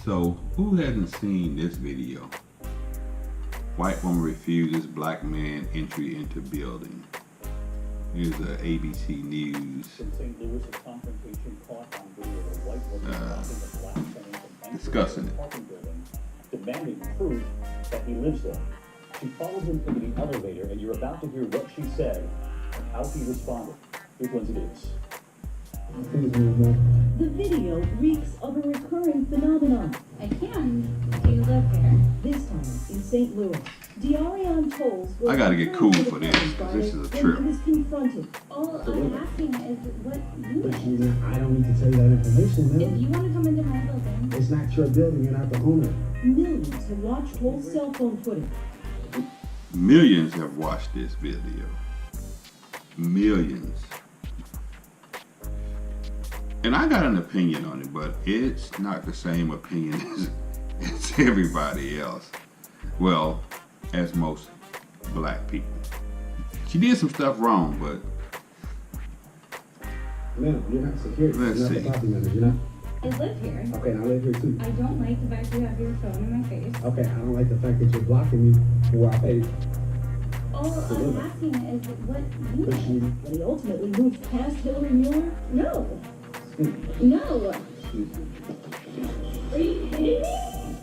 So, who hasn't seen this video? White woman refuses black man entry into building. Here's a ABC News discussing it. Demanding proof that he lives there. She followed him into the elevator, and you're about to hear what she said and how he responded. Here's what it is. The video reeks of a recurring phenomenon. I can. Do you live there? This time in St. Louis. Diarion tolls. I gotta get cool for this, because this is a trip. He was confronted. All I'm asking is what unit? I don't need to tell you that information, man. If you want to come into my building. It's not your building, you're not the owner. Millions have watched whole cell phone footage. Millions have watched this video. Millions. And I got an opinion on it, but it's not the same opinion as everybody else. Well, as most black people. She did some stuff wrong, but No, you're not security. Let's You're not see. the property manager, you're not. I live here. Okay, and I live here too. I don't like the fact you have your phone in my face. Okay, I don't like the fact that you're blocking me for where I paid. All I'm asking is what But unit? But he ultimately moved past Hillary Mueller? No. No. Are you kidding me?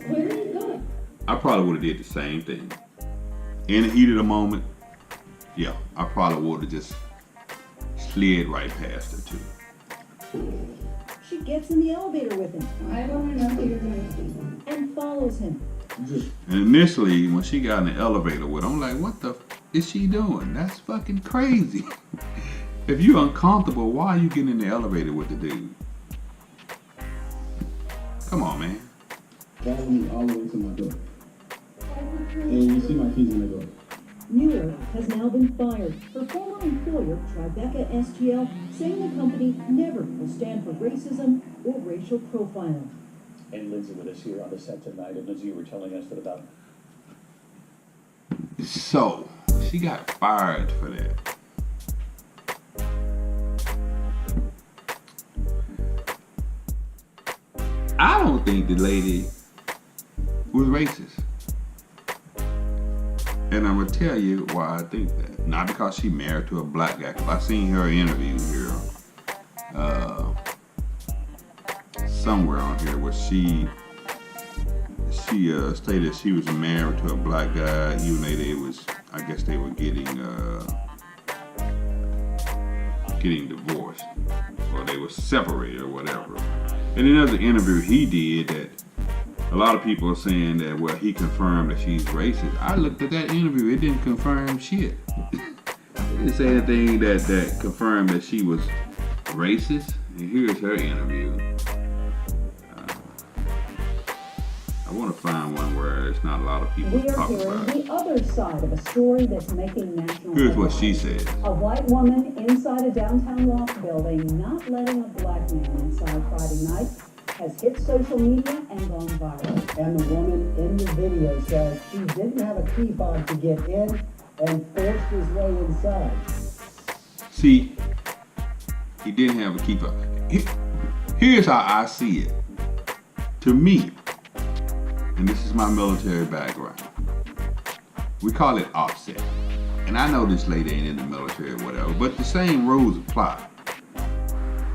Where are you going? I probably would have did the same thing. In the heat of the moment, yeah, I probably would have just slid right past her too. She gets in the elevator with him I want to know who you're going to see. and follows him. And initially, when she got in the elevator with him, I'm like, what the is she doing? That's fucking crazy. If you're uncomfortable, why are you getting in the elevator with the dude? Come on, man. Follow me all the way to my door. And you see my keys in the door. Mueller has now been fired. Her former employer, Tribeca STL, saying the company never will stand for racism or racial profiling. And Lindsay with us here on the set tonight. And Lindsay, you were telling us that about... So, she got fired for that. I don't think the lady was racist. And I'm gonna tell you why I think that. Not because she married to a black guy, because I seen her interview here, somewhere on here where she stated she was married to a black guy, even though they was, I guess they were getting divorced, or they were separated or whatever. And in another interview he did that a lot of people are saying that, well, he confirmed that she's racist. I looked at that interview, it didn't confirm shit. It didn't say anything that confirmed that she was racist. And here's her interview. I want to find one where there's not a lot of people We are talking hearing about it. the other side of a story that's making national Here's what she headlines. said. A white woman inside a downtown loft building not letting a black man inside Friday night has hit social media and gone viral. And the woman in the video says he didn't have a key fob to get in and forced his way inside. See, he didn't have a keeper. Here's how I see it. To me, and this is my military background, we call it offset. And I know this lady ain't in the military or whatever, but the same rules apply.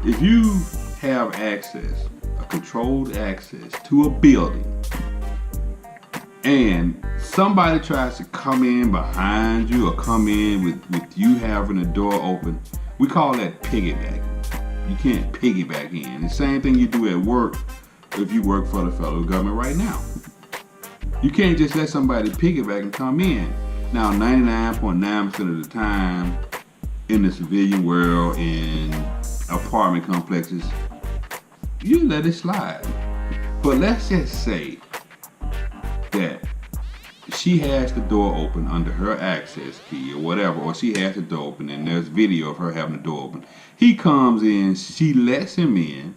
If you have access, a controlled access to a building, and somebody tries to come in behind you or come in with you having the door open, we call that piggybacking. You can't piggyback in. The same thing you do at work if you work for the federal government right now. You can't just let somebody piggyback and come in. Now, 99.9% of the time in the civilian world, in apartment complexes, you let it slide. But let's just say that she has the door open under her access key or whatever, or she has the door open and there's video of her having the door open. He comes in, she lets him in,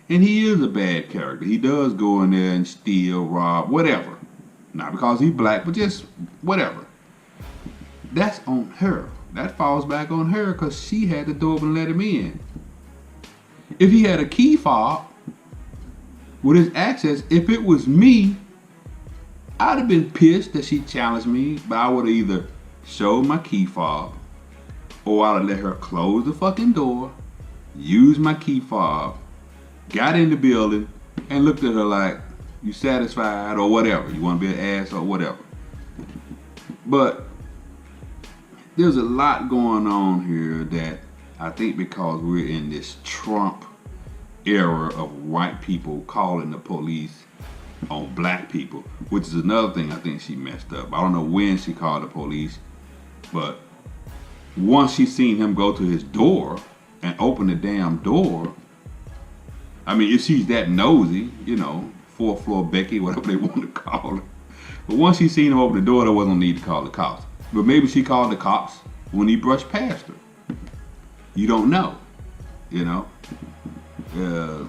and he is a bad character. He does go in there and steal, rob, whatever. Not because he's black, but just whatever. That's on her. That falls back on her because she had the door open and let him in. If he had a key fob, with his access. If it was me, I'd have been pissed that she challenged me, but I would have either showed my key fob or I'd have let her close the fucking door, use my key fob, got in the building, and looked at her like, you satisfied or whatever. You want to be an ass or whatever. But there's a lot going on here that I think because we're in this Trump era of white people calling the police on black people, which is another thing I think she messed up. I don't know when she called the police, but once she seen him go to his door and open the damn door, I mean, if she's that nosy, you know, fourth floor Becky, whatever they want to call her. But once she seen him open the door, there wasn't no need to call the cops. But maybe she called the cops when he brushed past her. You don't know, you know. The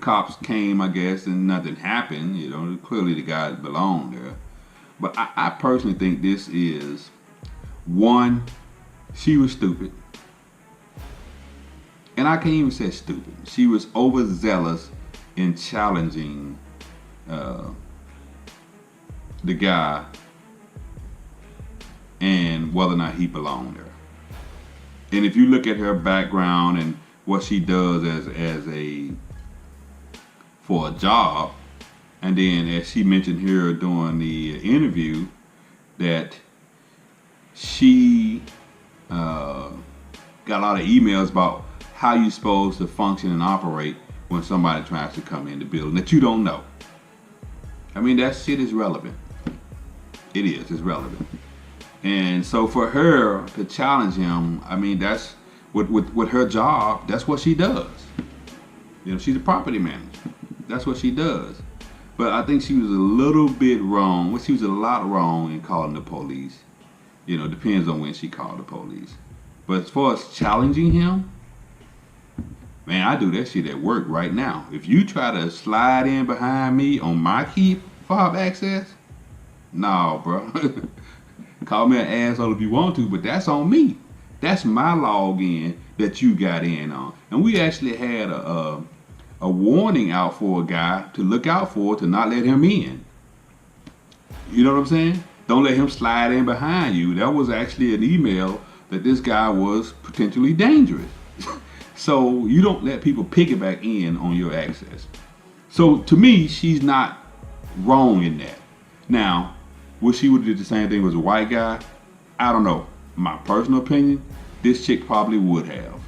cops came, I guess, and nothing happened. You know, clearly the guy belonged there. But I personally think this is, one, she was stupid. And I can't even say stupid. She was overzealous in challenging the guy and whether or not he belonged there. And if you look at her background and what she does for a job, and then as she mentioned here during the interview, that she got a lot of emails about how you're supposed to function and operate when somebody tries to come in the building that you don't know. I mean, that shit is relevant. It's relevant. And so for her to challenge him, I mean, that's with her job, that's what she does. You know, she's a property manager. That's what she does. But I think she was a little bit wrong. Well, she was a lot wrong in calling the police. You know, depends on when she called the police. But as far as challenging him, man, I do that shit at work right now. If you try to slide in behind me on my key fob access, no, bro. Call me an asshole if you want to, but that's on me. That's my login that you got in on. And we actually had a warning out for a guy to look out for, to not let him in. You know what I'm saying? Don't let him slide in behind you. That was actually an email that this guy was potentially dangerous. So you don't let people piggyback in on your access. So to me, she's not wrong in that. Now, wish she would have did the same thing with a white guy? I don't know. My personal opinion, this chick probably would have.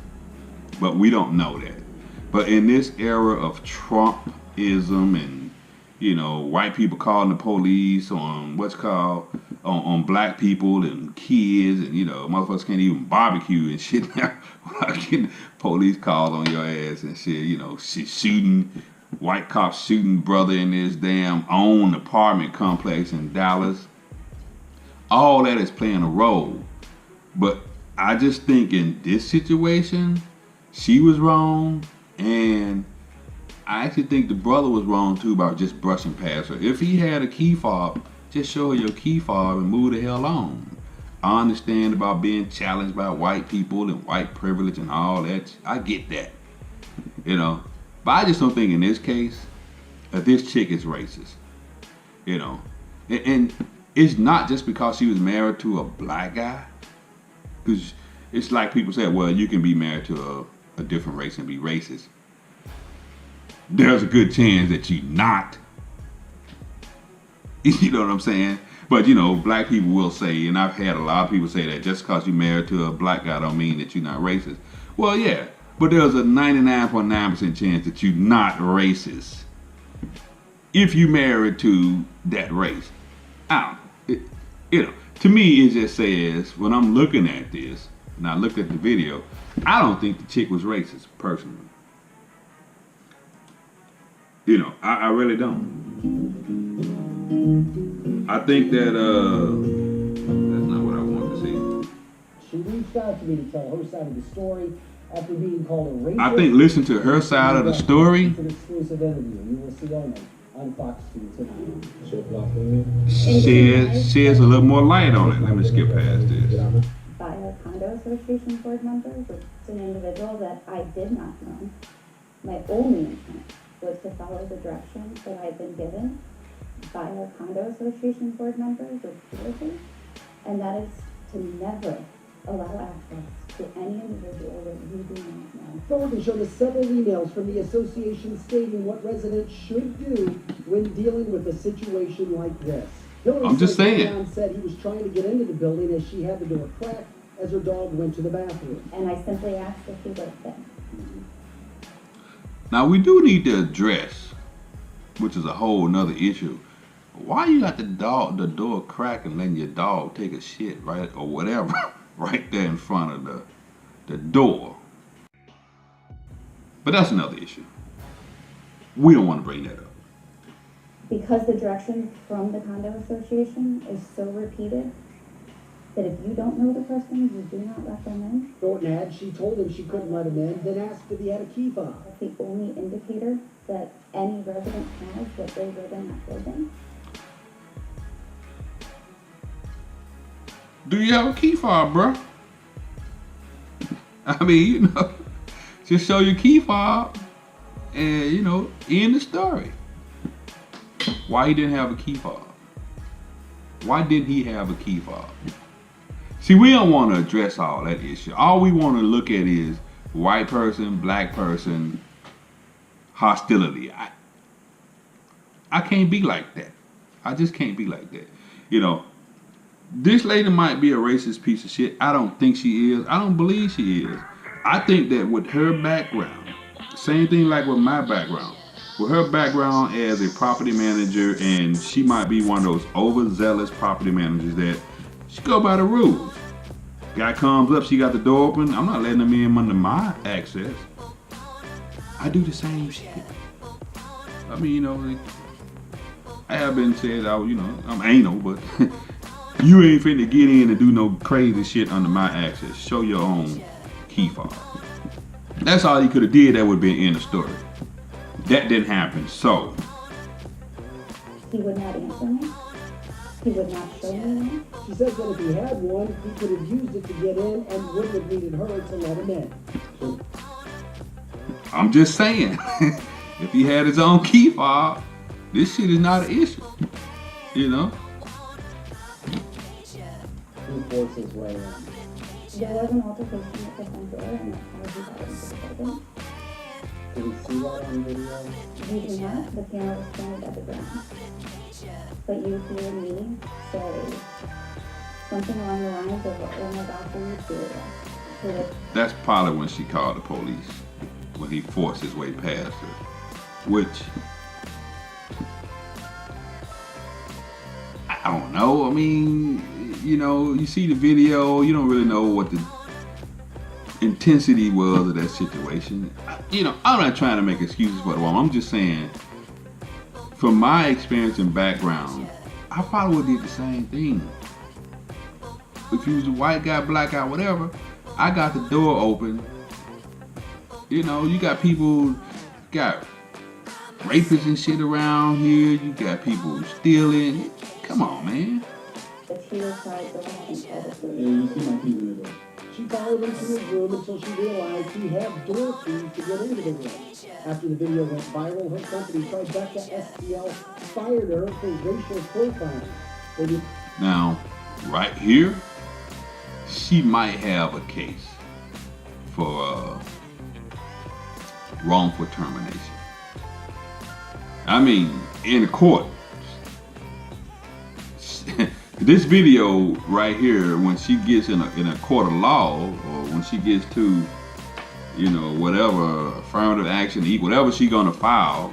But we don't know that. But in this era of Trumpism and, you know, white people calling the police on on black people and kids, and, you know, motherfuckers can't even barbecue and shit now without getting police calls on your ass and shit. You know, white cops shooting brother in this damn own apartment complex in Dallas. All that is playing a role. But I just think in this situation, she was wrong, and I actually think the brother was wrong too about just brushing past her. If he had a key fob, just show her your key fob and move the hell on. I understand about being challenged by white people and white privilege and all that. I get that, you know. But I just don't think in this case that this chick is racist, you know. And it's not just because she was married to a black guy. Because it's like people say, well, you can be married to a different race and be racist. There's a good chance that you're not. You know what I'm saying? But, you know, black people will say, and I've had a lot of people say that just because you're married to a black guy don't mean that you're not racist. Well, yeah, but there's a 99.9% chance that you're not racist if you married to that race. You know, to me, it just says, when I'm looking at this, and I looked at the video, I don't think the chick was racist, personally. You know, I really don't. I think that, that's not what I want to see. She reached out to me to tell her side of the story after being called a racist. I think listen to her side of the story. It's an exclusive interview. You will see on Fox 2 tonight. Sheds a little more light on it. Let me skip past this. By a condo association board member, which is an individual that I did not know. My only intent was to follow the directions that I've been given by our condo association board members repeatedly, and that is to never allow access to any individual that you do not know. Thornton showed us several emails from the association stating what residents should do when dealing with a situation like this. Hillary I'm just said saying. Leon said he was trying to get into the building as she had the door cracked as her dog went to the bathroom. And I simply asked if he would fit. Now we do need to address, which is a whole nother issue. Why you got the door crack and letting your dog take a shit right or whatever right there in front of the door? But that's another issue. We don't want to bring that up. Because the direction from the condo association is so repeated that if you don't know the person, you do not let them in. Thornton had, she told him she couldn't let him in, then asked if he had a key fob. That's the only indicator that any resident has that they live in that building. Do you have a key fob, bro? I mean, you know, just show your key fob and, you know, end the story. Why he didn't have a key fob? Why didn't he have a key fob? See, we don't want to address all that issue. All we want to look at is white person, black person, hostility. I can't be like that. I just can't be like that. You know, this lady might be a racist piece of shit. I don't think she is. I don't believe she is. I think that with her background, same thing like with my background, with her background as a property manager, and she might be one of those overzealous property managers that she go by the rules. Guy comes up, she got the door open. I'm not letting him in under my access. I do the same shit. I mean, you know, I have been said, I'm anal, but you ain't finna get in and do no crazy shit under my access. Show your own key fob. That's all he could have did. That would have been in the story. That didn't happen, so. He would not answer me. He would not show me one. She says that if he had one, he could have used it to get in and wouldn't have needed her to let him in. I'm just saying, if he had his own key fob, this shit is not an issue. You know? He forced his way in. There was an altercation at the front door, and that's how he got into the building. Did we see that on video? You do not. The camera was pointed at the ground. But you hear me say something along the lines of what I'm about to do. So that That's probably when she called the police, when he forced his way past her. Which, I don't know. I mean, you know, you see the video, you don't really know what the intensity was of that situation. You know, I'm not trying to make excuses for the woman. I'm just saying, from my experience and background, I probably would have did the same thing. If you was a white guy, black guy, whatever, I got the door open. You know, you got people, got rapists and shit around here. You got people stealing. Come on, man. she was tried to have and tell the Hey, police. you see my keys in the door. She followed him to his room until she realized he had door keys to get into the room. After the video went viral, her company, Prejudice, fired her for racial profiling. They Now, right here, she might have a case for wrongful termination. I mean, in the court. This video right here, when she gets in a court of law, or when she gets to, you know, whatever affirmative action, whatever she gonna file,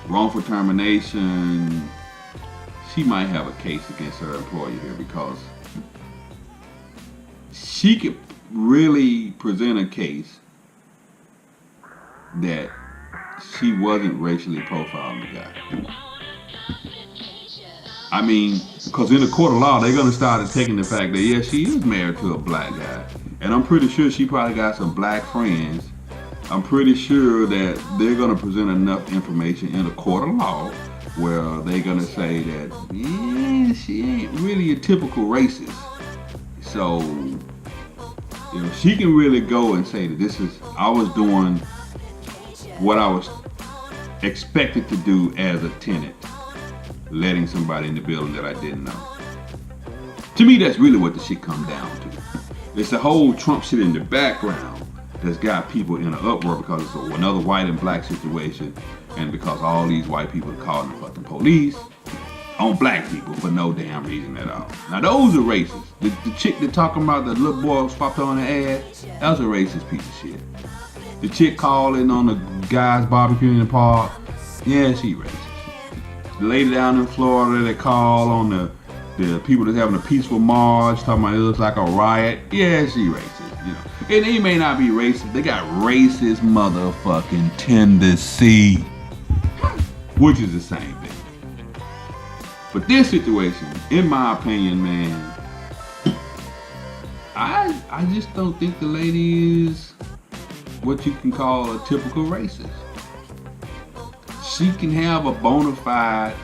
wrongful termination, she might have a case against her employer here because she could really present a case that she wasn't racially profiling the guy. I mean, because in the court of law, they're going to start taking the fact that, yeah, she is married to a black guy. And I'm pretty sure she probably got some black friends. I'm pretty sure that they're going to present enough information in a court of law where they're going to say that, yeah, she ain't really a typical racist. So, you know, she can really go and say that I was doing what I was expected to do as a tenant, letting somebody in the building that I didn't know. To me, that's really what the shit comes down to. It's the whole Trump shit in the background that's got people in an uproar because it's another white and black situation, and because all these white people are calling the fucking police on black people for no damn reason at all. Now those are racist. The chick that talking about the little boy swapped on the ass, that was a racist piece of shit. The chick calling on the guys barbecue in the park, yeah, she racist. The lady down in Florida that called on the people that's having a peaceful march, talking about it looks like a riot, yeah, she racist, you know. And they may not be racist, they got racist motherfucking tendency, which is the same thing. But this situation, in my opinion, man, I just don't think the lady is what you can call a typical racist. She can have a bona fide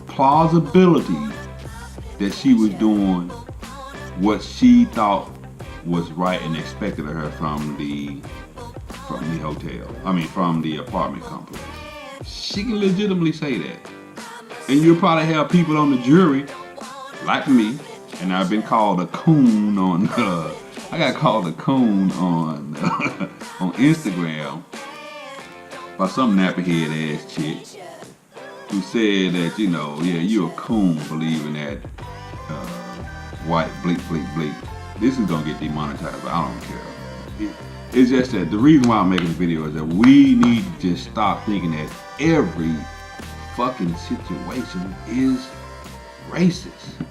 plausibility that she was doing what she thought was right and expected of her from the apartment complex. She can legitimately say that. And you'll probably have people on the jury, like me, and I've been called a coon on, I got called a coon on, on Instagram by some nappy-head ass chick who said that, you know, yeah, you're a coon believing that white bleep, bleep, bleep. This is gonna get demonetized, but I don't care. It's just that the reason why I'm making this video is that we need to just stop thinking that every fucking situation is racist.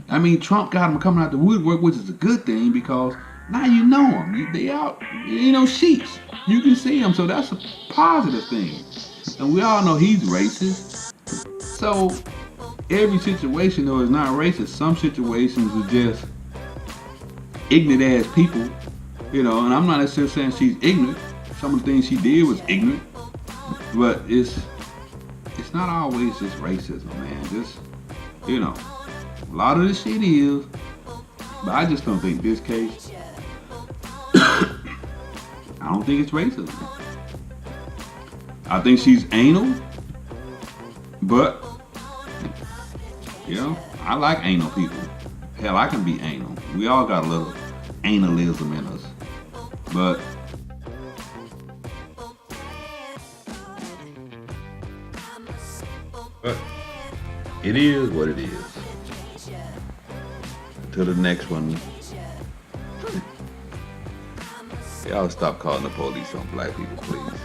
I mean, Trump got them coming out the woodwork, which is a good thing because now you know them. They out, you know, sheets. You can see them, so that's a positive thing. And we all know he's racist. So every situation, though, is not racist. Some situations are just ignorant ass people, you know. And I'm not necessarily saying she's ignorant. Some of the things she did was ignorant. But it's not always just racism, man. Just, you know, a lot of this shit is, but I just don't think this case, I don't think it's racism. I think she's anal, but, you know, I like anal people. Hell, I can be anal. We all got a little analism in us, but it is what it is. Until the next one, y'all stop calling the police on black people, please.